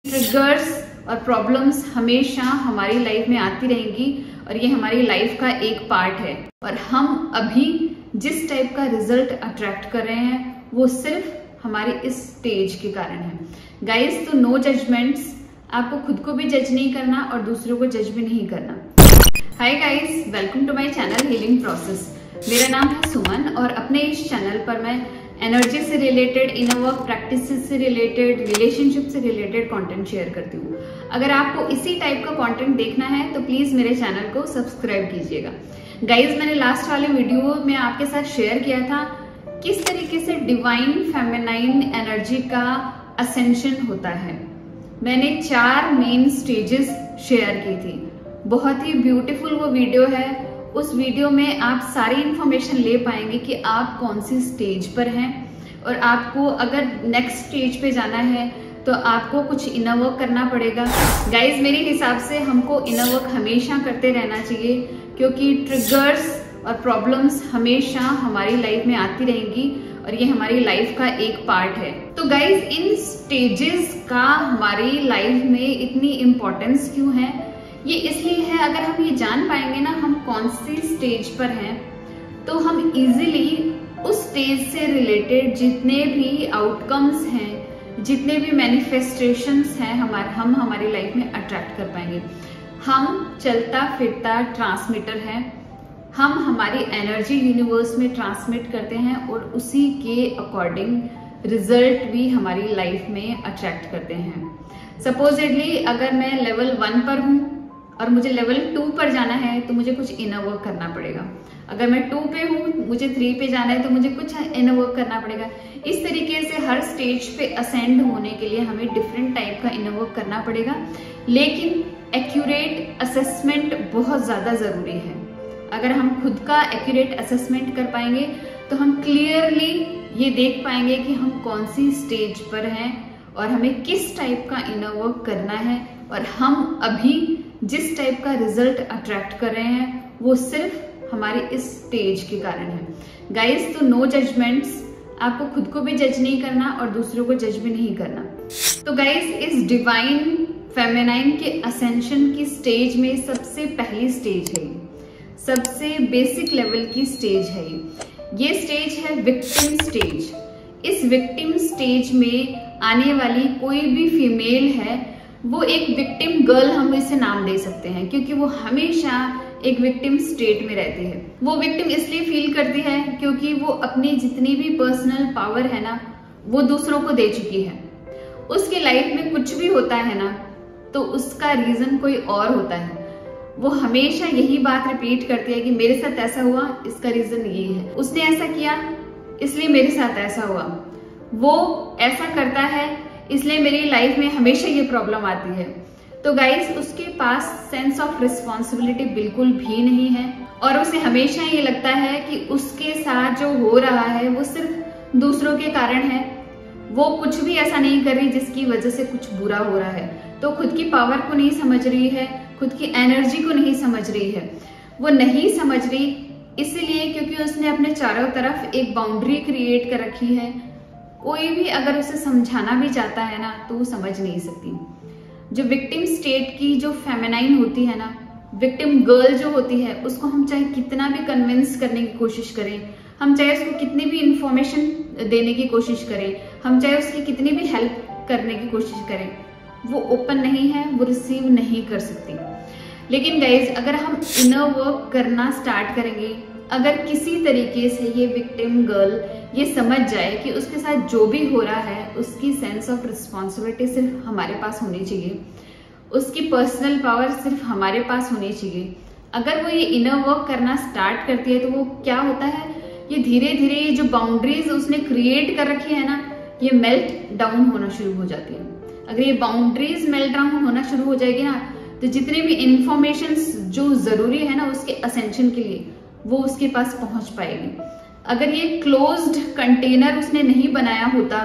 Triggers और problems हमेशा हमारी लाइफ में आती रहेंगी और ये हमारी लाइफ का एक पार्ट है। और हम अभी जिस टाइप का रिजल्ट अट्रैक्ट कर रहे हैं वो सिर्फ हमारे इस स्टेज के कारण है। गाइस, तो नो जजमेंट्स, आपको खुद को भी जज नहीं करना और दूसरों को जज भी नहीं करना। Hi guys, welcome to my channel healing process. मेरा नाम है सुमन और अपने इस चैनल पर मैं एनर्जी से रिलेटेड, इनर वर्क प्रैक्टिसेस से रिलेटेड, रिलेशनशिप से रिलेटेड कंटेंट शेयर करती हूँ। अगर आपको इसी टाइप का कंटेंट देखना है तो प्लीज मेरे चैनल को सब्सक्राइब कीजिएगा। गाइज, मैंने लास्ट वाले वीडियो में आपके साथ शेयर किया था किस तरीके से डिवाइन फेमिनाइन एनर्जी का असेंशन होता है। मैंने 4 मेन स्टेजेस शेयर की थी। बहुत ही ब्यूटीफुल वो वीडियो है। उस वीडियो में आप सारी इंफॉर्मेशन ले पाएंगे कि आप कौन सी स्टेज पर हैं और आपको अगर नेक्स्ट स्टेज पे जाना है तो आपको कुछ इनर वर्क करना पड़ेगा। गाइज, मेरे हिसाब से हमको इनर वर्क हमेशा करते रहना चाहिए क्योंकि ट्रिगर्स और प्रॉब्लम्स हमेशा हमारी लाइफ में आती रहेंगी और ये हमारी लाइफ का एक पार्ट है। तो गाइज, इन स्टेजेस का हमारी लाइफ में इतनी इम्पोर्टेंस क्यों है? ये इसलिए है, अगर हम ये जान पाएंगे ना हम कौन सी स्टेज पर हैं तो हम इजीली उस स्टेज से रिलेटेड जितने भी आउटकम्स हैं, जितने भी मैनिफेस्टेशंस हैं हम हमारी लाइफ में अट्रैक्ट कर पाएंगे। हम चलता फिरता ट्रांसमीटर हैं। हम हमारी एनर्जी यूनिवर्स में ट्रांसमिट करते हैं और उसी के अकॉर्डिंग रिजल्ट भी हमारी लाइफ में अट्रैक्ट करते हैं। सपोजिटली अगर मैं लेवल 1 पर हूँ और मुझे लेवल 2 पर जाना है तो मुझे कुछ इनर वर्क करना पड़ेगा। अगर मैं 2 पे हूँ, मुझे 3 पे जाना है तो मुझे कुछ इनर वर्क करना पड़ेगा। इस तरीके से हर स्टेज पे असेंड होने के लिए हमें डिफरेंट टाइप का इनर वर्क करना पड़ेगा। लेकिन एक्यूरेट असेसमेंट बहुत ज्यादा जरूरी है। अगर हम खुद का एक्यूरेट असेसमेंट कर पाएंगे तो हम क्लियरली ये देख पाएंगे कि हम कौन सी स्टेज पर हैं और हमें किस टाइप का इनर वर्क करना है और हम अभी जिस टाइप का रिजल्ट अट्रैक्ट कर रहे हैं वो सिर्फ हमारे इस स्टेज के कारण है। गाइस, तो नो जजमेंट्स, आपको खुद को भी जज नहीं करना और दूसरों को जज भी नहीं करना। तो गाइस, इस डिवाइन फेमिनाइन के असेंशन की स्टेज में सबसे पहली स्टेज है, सबसे बेसिक लेवल की स्टेज है। ये स्टेज है विक्टिम स्टेज। इस विक्टिम स्टेज में आने वाली कोई भी फीमेल है वो एक विक्टिम गर्ल, हम इसे नाम दे सकते हैं क्योंकि वो हमेशा एक विक्टिम स्टेट में रहती है। वो विक्टिम इसलिए फील करती है क्योंकि वो अपनी जितनी भी पर्सनल पावर है ना वो दूसरों को दे चुकी है। उसकी लाइफ में कुछ भी होता है ना तो उसका रीजन कोई और होता है। वो हमेशा यही बात रिपीट करती है कि मेरे साथ ऐसा हुआ, इसका रीजन ये है, उसने ऐसा किया इसलिए मेरे साथ ऐसा हुआ, वो ऐसा करता है इसलिए मेरी लाइफ में हमेशा ये प्रॉब्लम आती है। तो गाइस, उसके पास सेंस ऑफ रिस्पॉन्सिबिलिटी बिल्कुल भी नहीं है और उसे हमेशा ये लगता है कि उसके साथ जो हो रहा है वो सिर्फ दूसरों के कारण है। वो कुछ भी ऐसा नहीं कर रही जिसकी वजह से कुछ बुरा हो रहा है। तो खुद की पावर को नहीं समझ रही है, खुद की एनर्जी को नहीं समझ रही है। वो नहीं समझ रही इसलिए क्योंकि उसने अपने चारों तरफ एक बाउंड्री क्रिएट कर रखी है। कोई भी अगर उसे समझाना भी चाहता है ना तो वो समझ नहीं सकती। जो विक्टिम स्टेट की जो फेमिनाइन होती है ना, विक्टिम गर्ल जो होती है, उसको हम चाहे कितना भी कन्विंस करने की कोशिश करें, हम चाहे उसको कितनी भी इंफॉर्मेशन देने की कोशिश करें, हम चाहे उसकी कितनी भी हेल्प करने की कोशिश करें, वो ओपन नहीं है, वो रिसीव नहीं कर सकती। लेकिन गाइज, अगर हम इनर वर्क करना स्टार्ट करेंगे, अगर किसी तरीके से ये विक्टिम गर्ल ये समझ जाए कि उसके साथ जो भी हो रहा है उसकी सेंस ऑफ रिस्पॉन्सिबिलिटी सिर्फ हमारे पास होनी चाहिए, उसकी पर्सनल पावर सिर्फ हमारे पास होनी चाहिए। अगर वो ये इनर वर्क करना स्टार्ट करती है तो वो क्या होता है, ये धीरे धीरे जो बाउंड्रीज उसने क्रिएट कर रखी है ना ये मेल्ट डाउन होना शुरू हो जाती है। अगर ये बाउंड्रीज मेल्ट डाउन होना शुरू हो जाएगी ना तो जितने भी इंफॉर्मेशन जो जरूरी है ना उसके असेंशन के लिए वो उसके पास पहुंच पाएगी। अगर ये क्लोज्ड कंटेनर उसने नहीं बनाया होता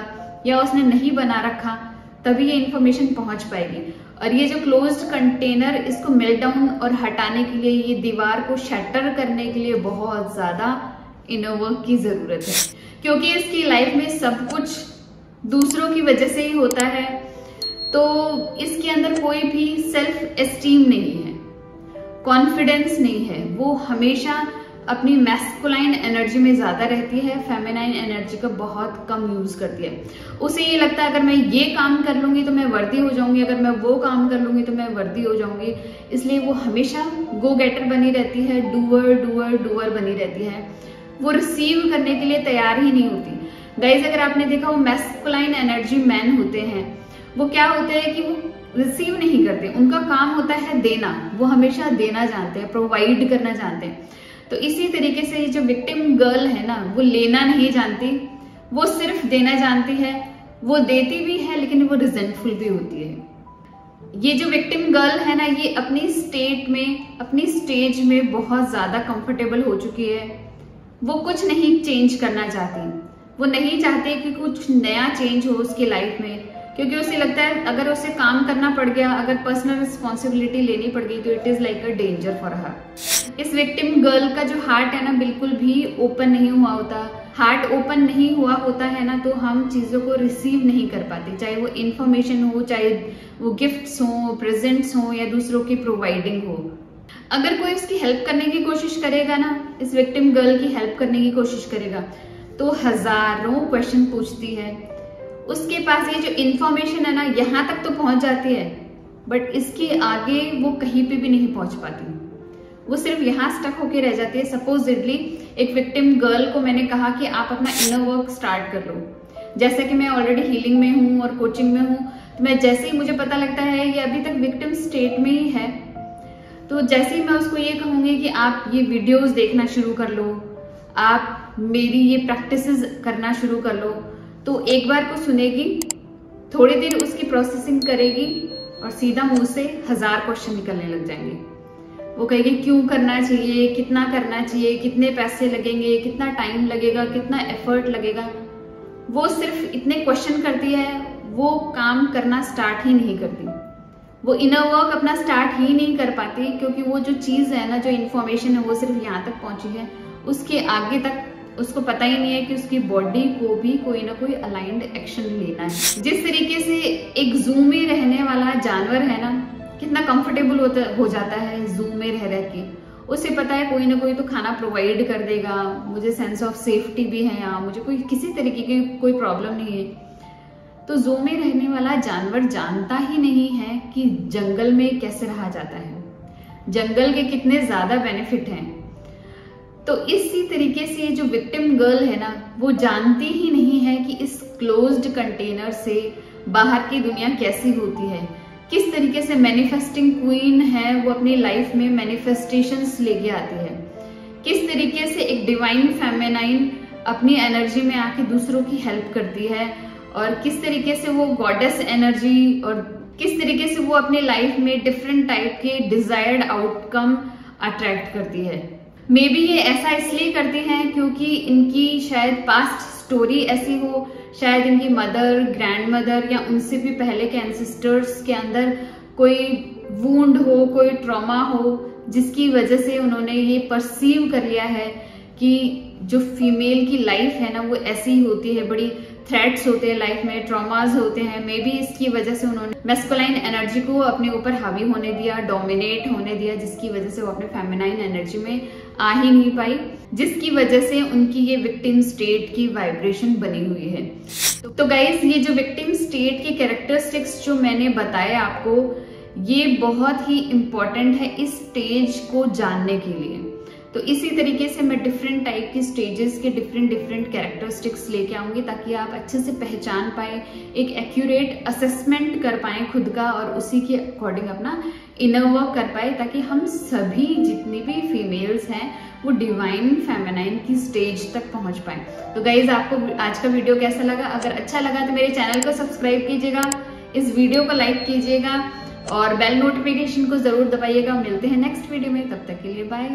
या उसने नहीं बना रखा तभी ये इंफॉर्मेशन पहुंच पाएगी। और ये जो क्लोज्ड कंटेनर, इसको मेल्ट डाउन और हटाने के लिए, ये दीवार को शटर करने के लिए बहुत ज्यादा इनर वर्क की जरूरत है क्योंकि इसकी लाइफ में सब कुछ दूसरों की वजह से ही होता है। तो इसके अंदर कोई भी सेल्फ एस्टीम नहीं है, कॉन्फिडेंस नहीं है। वो हमेशा अपनी मैस्कुलाइन एनर्जी में ज्यादा रहती है, फेमिनाइन एनर्जी का बहुत कम यूज करती है। उसे ये लगता है अगर मैं ये काम कर लूंगी तो मैं वर्दी हो जाऊंगी, अगर मैं वो काम कर लूंगी तो मैं वर्दी हो जाऊंगी। इसलिए वो हमेशा गो गेटर बनी रहती है, डूअर डूअर डूअर बनी रहती है। वो रिसीव करने के लिए तैयार ही नहीं होती। गाइज, अगर आपने देखा वो मैस्कुलाइन एनर्जी मैन होते हैं, वो क्या होते हैं कि वो रिसीव नहीं करते, उनका काम होता है देना। वो हमेशा देना जानते हैं, प्रोवाइड करना जानते हैं। तो इसी तरीके से ये जो विक्टिम गर्ल है ना, वो लेना नहीं जानती, वो सिर्फ देना जानती है। वो देती भी है लेकिन वो रिजेंटफुल भी होती है। ये जो विक्टिम गर्ल है ना, ये अपनी स्टेट में, अपनी स्टेज में बहुत ज्यादा कंफर्टेबल हो चुकी है। वो कुछ नहीं चेंज करना चाहती, वो नहीं चाहती कि कुछ नया चेंज हो उसकी लाइफ में, क्योंकि उसे लगता है अगर उसे काम करना पड़ गया, अगर पर्सनल रिस्पॉन्सिबिलिटी लेनी पड़ गई तो it is like a danger for her. इस विक्टिम गर्ल का जो हार्ट है ना, बिल्कुल भी ओपन नहीं हुआ होता। हार्ट ओपन नहीं हुआ होता है ना, तो हम चीजों को रिसीव नहीं कर पाते, चाहे वो इंफॉर्मेशन हो, चाहे वो गिफ्ट्स हो, प्रेजेंट्स हो, या दूसरों की प्रोवाइडिंग हो। अगर कोई उसकी हेल्प करने की कोशिश करेगा ना, इस विक्टिम गर्ल की हेल्प करने की कोशिश करेगा, तो हजारों क्वेश्चन पूछती है। उसके पास ये जो इंफॉर्मेशन है ना, यहाँ तक तो पहुंच जाती है, बट इसके आगे वो कहीं पे भी नहीं पहुंच पाती। वो सिर्फ यहाँ स्टक होके रह जाती है। सपोजिटली एक विक्टिम गर्ल को मैंने कहा कि आप अपना इनर वर्क स्टार्ट कर लो। जैसे कि मैं ऑलरेडी हीलिंग में हूँ और कोचिंग में हूँ, तो मैं जैसे ही मुझे पता लगता है ये अभी तक विक्टिम स्टेट में ही है, तो जैसे ही मैं उसको ये कहूंगी कि आप ये वीडियोस देखना शुरू कर लो, आप मेरी ये प्रैक्टिसेस करना शुरू कर लो, तो एक बार को सुनेगी, थोड़ी देर उसकी प्रोसेसिंग करेगी और सीधा मुंह से 1000 क्वेश्चन निकलने लग जाएंगे। वो कहेगी क्यों करना चाहिए, कितना करना चाहिए, कितने पैसे लगेंगे, कितना टाइम लगेगा, कितना एफर्ट लगेगा। वो सिर्फ इतने क्वेश्चन करती है, वो काम करना स्टार्ट ही नहीं करती। वो इनर वर्क अपना स्टार्ट ही नहीं कर पाती, क्योंकि वो जो चीज है ना, जो इन्फॉर्मेशन है, वो सिर्फ यहाँ तक पहुंची है। उसके आगे तक उसको पता ही नहीं है कि उसकी बॉडी को भी कोई ना कोई अलाइंड एक्शन लेना है। जिस तरीके से एक जू में रहने वाला जानवर है ना, कितना कंफर्टेबल हो जाता है जू में रह रह के। उसे पता है कोई ना कोई तो खाना प्रोवाइड कर देगा, मुझे सेंस ऑफ सेफ्टी भी है यहाँ, मुझे कोई किसी तरीके की कोई प्रॉब्लम नहीं है। तो जू में रहने वाला जानवर जानता ही नहीं है कि जंगल में कैसे रहा जाता है, जंगल के कितने ज्यादा बेनिफिट हैं। तो इसी तरीके से जो विक्टिम गर्ल है ना, वो जानती ही नहीं है कि इस क्लोज्ड कंटेनर से बाहर की दुनिया कैसी होती है, किस तरीके से मैनिफेस्टिंग क्वीन है वो अपनी लाइफ में मैनिफेस्टेशंस लेके आती है, किस तरीके से एक डिवाइन फेमिनाइन अपनी एनर्जी में आके दूसरों की हेल्प करती है, और किस तरीके से वो गॉडेस एनर्जी, और किस तरीके से वो अपने लाइफ में डिफरेंट टाइप के डिजायर्ड आउटकम अट्रैक्ट करती है। मे बी ये ऐसा इसलिए करती हैं क्योंकि इनकी शायद पास्ट स्टोरी ऐसी हो, शायद इनकी मदर, ग्रैंड मदर या उनसे भी पहले के एंसेस्टर्स के अंदर कोई वुंड हो, कोई ट्रॉमा हो, जिसकी वजह से उन्होंने ये परसीव कर लिया है कि जो फीमेल की लाइफ है ना, वो ऐसी ही होती है, बड़ी थ्रेट्स होते हैं लाइफ में, ट्रॉमाज होते हैं। मे बी इसकी वजह से उन्होंने मैस्कुलाइन एनर्जी को अपने ऊपर हावी होने दिया, डोमिनेट होने दिया, जिसकी वजह से वो अपने फेमिनाइन एनर्जी में आ ही नहीं पाई, जिसकी वजह से उनकी ये विक्टिम स्टेट की वाइब्रेशन बनी हुई है। तो गाइस, ये जो विक्टिम स्टेट के कैरेक्टरिस्टिक्स जो मैंने बताए आपको, ये बहुत ही इंपॉर्टेंट है इस स्टेज को जानने के लिए। तो इसी तरीके से मैं डिफरेंट टाइप की स्टेजेस के डिफरेंट कैरेक्टरिस्टिक्स लेके आऊंगी, ताकि आप अच्छे से पहचान पाए, एक एक्यूरेट असेसमेंट कर पाए खुद का, और उसी के अकॉर्डिंग अपना इनर वर्क कर पाए, ताकि हम सभी जितनी भी फीमेल्स हैं वो डिवाइन फेमिनाइन की स्टेज तक पहुंच पाए। तो गाइज, आपको आज का वीडियो कैसा लगा? अगर अच्छा लगा तो मेरे चैनल को सब्सक्राइब कीजिएगा, इस वीडियो को लाइक कीजिएगा और बेल नोटिफिकेशन को जरूर दबाइएगा। मिलते हैं नेक्स्ट वीडियो में, तब तक के लिए बाय।